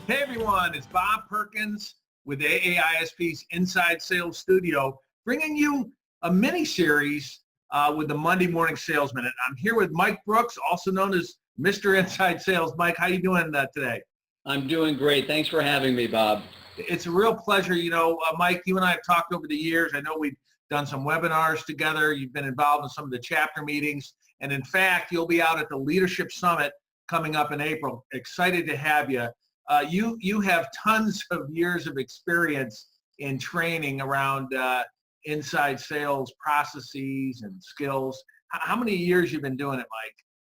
Hey everyone, it's Bob Perkins with aa-isp's Inside Sales Studio, bringing you a mini-series with the Monday Morning Sales Minute. I'm here with Mike Brooks, also known as Mr. Inside Sales. Mike, how you doing today? I'm doing great. Thanks for having me, Bob. It's a real pleasure. Mike, you and I have talked over the years. I know we've done some webinars together. You've been involved in some of the chapter meetings. And in fact, you'll be out at the Leadership Summit coming up in April. Excited to have you. You have tons of years of experience in training around inside sales processes and skills. How many years you've been doing it, Mike?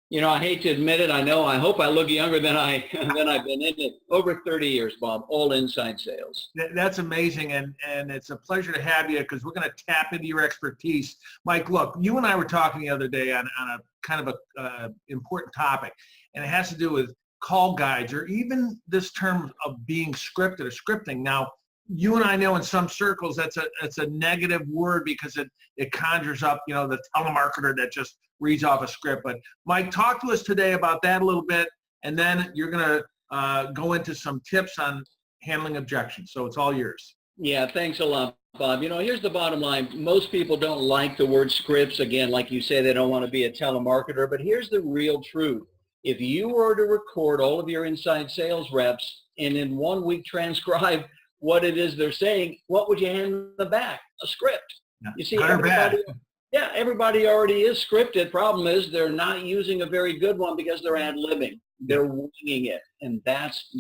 You know, I hate to admit it. I know. I hope I look younger than I've been in it. Over 30 years, Bob. All inside sales. That's amazing, and it's a pleasure to have you because we're going to tap into your expertise. Mike, look, you and I were talking the other day on a kind of a important topic, and it has to do with call guides, or even this term of being scripted or scripting. Now, you and I know in some circles that's a negative word because it conjures up, the telemarketer that just reads off a script. But Mike, talk to us today about that a little bit, and then you're going to go into some tips on handling objections. So it's all yours. Yeah, thanks a lot, Bob. Here's the bottom line. Most people don't like the word scripts. Again, like you say, they don't want to be a telemarketer. But here's the real truth. If you were to record all of your inside sales reps and in 1 week transcribe what it is they're saying, what would you hand them back? A script. Yeah. You see, everybody already is scripted. Problem is they're not using a very good one because they're ad-libbing. They're winging it, and that's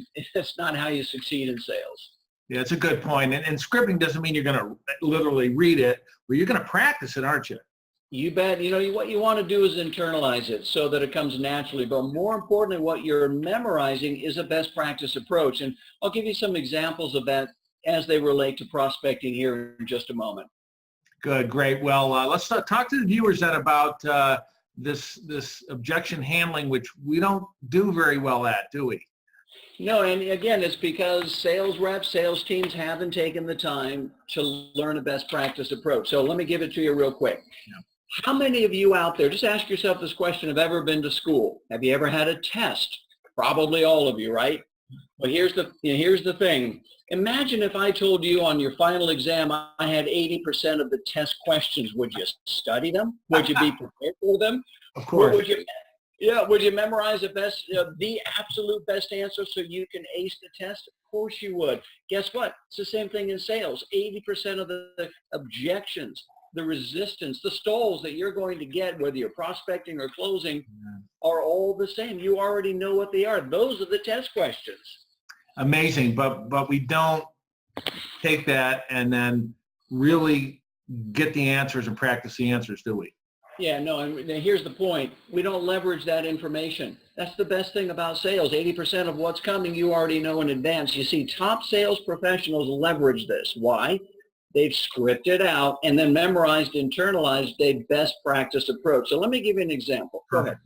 not how you succeed in sales. Yeah, it's a good point. And scripting doesn't mean you're going to literally read it, but you're going to practice it, aren't you? You bet. What you want to do is internalize it so that it comes naturally. But more importantly, what you're memorizing is a best practice approach. And I'll give you some examples of that as they relate to prospecting here in just a moment. Good, great. Well, let's talk to the viewers then about this objection handling, which we don't do very well at, do we? No, and again, it's because sales reps, sales teams haven't taken the time to learn a best practice approach. So let me give it to you real quick. Yeah. How many of you out there, just ask yourself this question, have ever been to school? Have you ever had a test? Probably all of you, right? Well, here's the thing. Imagine if I told you on your final exam I had 80% of the test questions. Would you study them? Would you be prepared for them? Of course. Would you memorize the absolute best answer so you can ace the test? Of course you would. Guess what? It's the same thing in sales. 80% of the objections, the resistance, the stalls that you're going to get, whether you're prospecting or closing, are all the same. You already know what they are. Those are the test questions. Amazing, but we don't take that and then really get the answers and practice the answers, do we? Yeah, no, and here's the point. We don't leverage that information. That's the best thing about sales. 80% of what's coming you already know in advance. You see, top sales professionals leverage this. Why? They've scripted out and then memorized, internalized a best practice approach. So let me give you an example. Go ahead.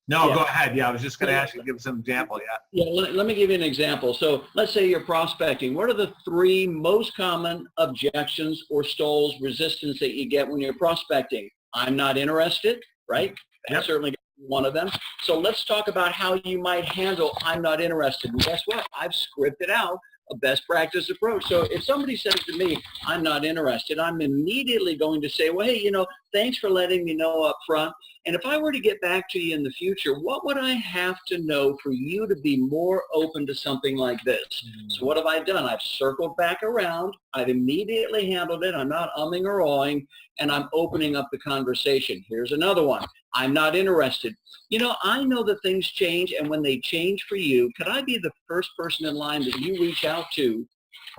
No, Go ahead. Yeah, I was just going to ask you to give us an example. Yeah, let me give you an example. So let's say you're prospecting. What are the 3 most common objections or stalls, resistance that you get when you're prospecting? I'm not interested, right? That's certainly one of them. So let's talk about how you might handle I'm not interested. And guess what? I've scripted out a best practice approach. So if somebody says to me, I'm not interested, I'm immediately going to say, well, hey, thanks for letting me know up front. And if I were to get back to you in the future, what would I have to know for you to be more open to something like this? So what have I done? I've circled back around. I've immediately handled it. I'm not umming or awing, and I'm opening up the conversation. Here's another one. I'm not interested. I know that things change, and when they change for you, could I be the first person in line that you reach out to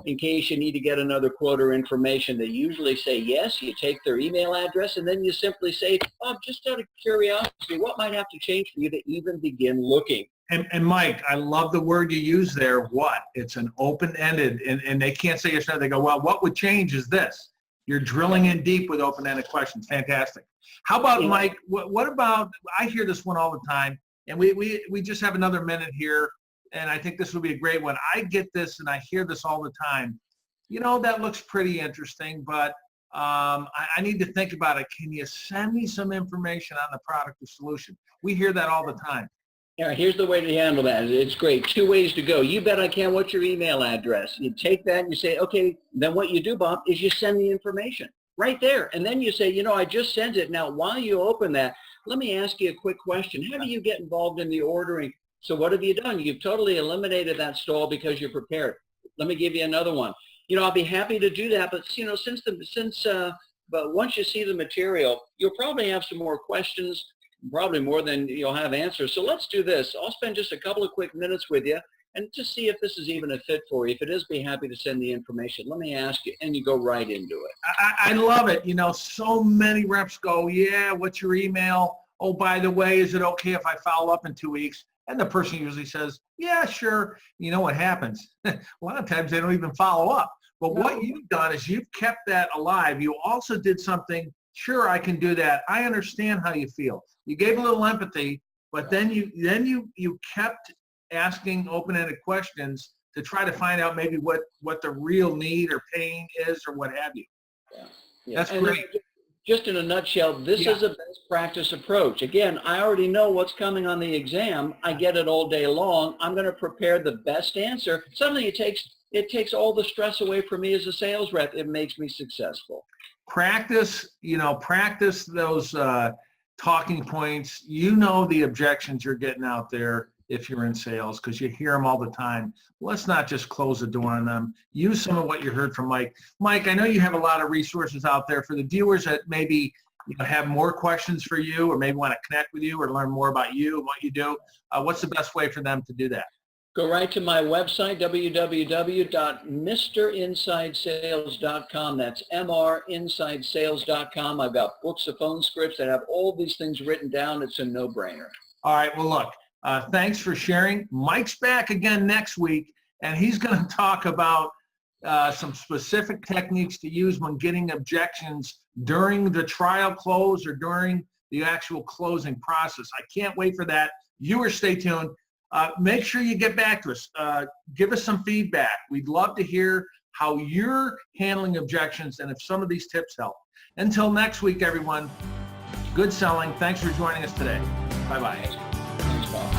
in case you need to get another quote or information? They usually say yes. You take their email address, and then you simply say, oh, just out of curiosity, what might have to change for you to even begin looking? And Mike, I love the word you use there, what? It's an open-ended, and they can't say yes or no. They go, well, what would change is this. You're drilling in deep with open-ended questions. Fantastic. How about, Mike, what about, I hear this one all the time, and we just have another minute here, and I think this will be a great one. I get this, and I hear this all the time. That looks pretty interesting, but I need to think about it. Can you send me some information on the product or solution? We hear that all the time. Yeah, here's the way to handle that. It's great. Two ways to go. You bet I can. What's your email address? You take that and you say, okay, then what you do, Bob, is you send the information right there. And then you say, you know, I just sent it. Now, while you open that, let me ask you a quick question. How do you get involved in the ordering? So what have you done? You've totally eliminated that stall because you're prepared. Let me give you another one. You know, I'll be happy to do that, but you know, but once you see the material, you'll probably have some more questions, probably more than you'll have answers. So let's do this. I'll spend just a couple of quick minutes with you and just see if this is even a fit for you. If it is, be happy to send the information. Let me ask you, and you go right into it. I love it. You know, so many reps go, yeah, what's your email? Oh, by the way, is it okay if I follow up in 2 weeks? And the person usually says, yeah, sure. You know what happens? A lot of times they don't even follow up. But what you've done is you've kept that alive. You also did something, sure, I can do that. I understand how you feel. You gave a little empathy, but then you kept asking open-ended questions to try to find out maybe what the real need or pain is or what have you. Yeah. That's and great. Just in a nutshell, this is a best practice approach. Again, I already know what's coming on the exam. I get it all day long. I'm going to prepare the best answer. Suddenly it takes all the stress away from me as a sales rep. It makes me successful. Practice those talking points. You know the objections you're getting out there if you're in sales because you hear them all the time. Let's not just close the door on them. Use some of what you heard from Mike. Mike, I know you have a lot of resources out there for the viewers that maybe have more questions for you or maybe want to connect with you or learn more about you and what you do. What's the best way for them to do that? Go right to my website, www.mrinsidesales.com. That's mrinsidesales.com. I've got books of phone scripts that have all these things written down. It's a no-brainer. All right. Well, look, thanks for sharing. Mike's back again next week, and he's going to talk about some specific techniques to use when getting objections during the trial close or during the actual closing process. I can't wait for that. Viewers, stay tuned. Make sure you get back to us. Give us some feedback. We'd love to hear how you're handling objections and if some of these tips help. Until next week, everyone, good selling. Thanks for joining us today. Bye-bye. Thanks, Bob.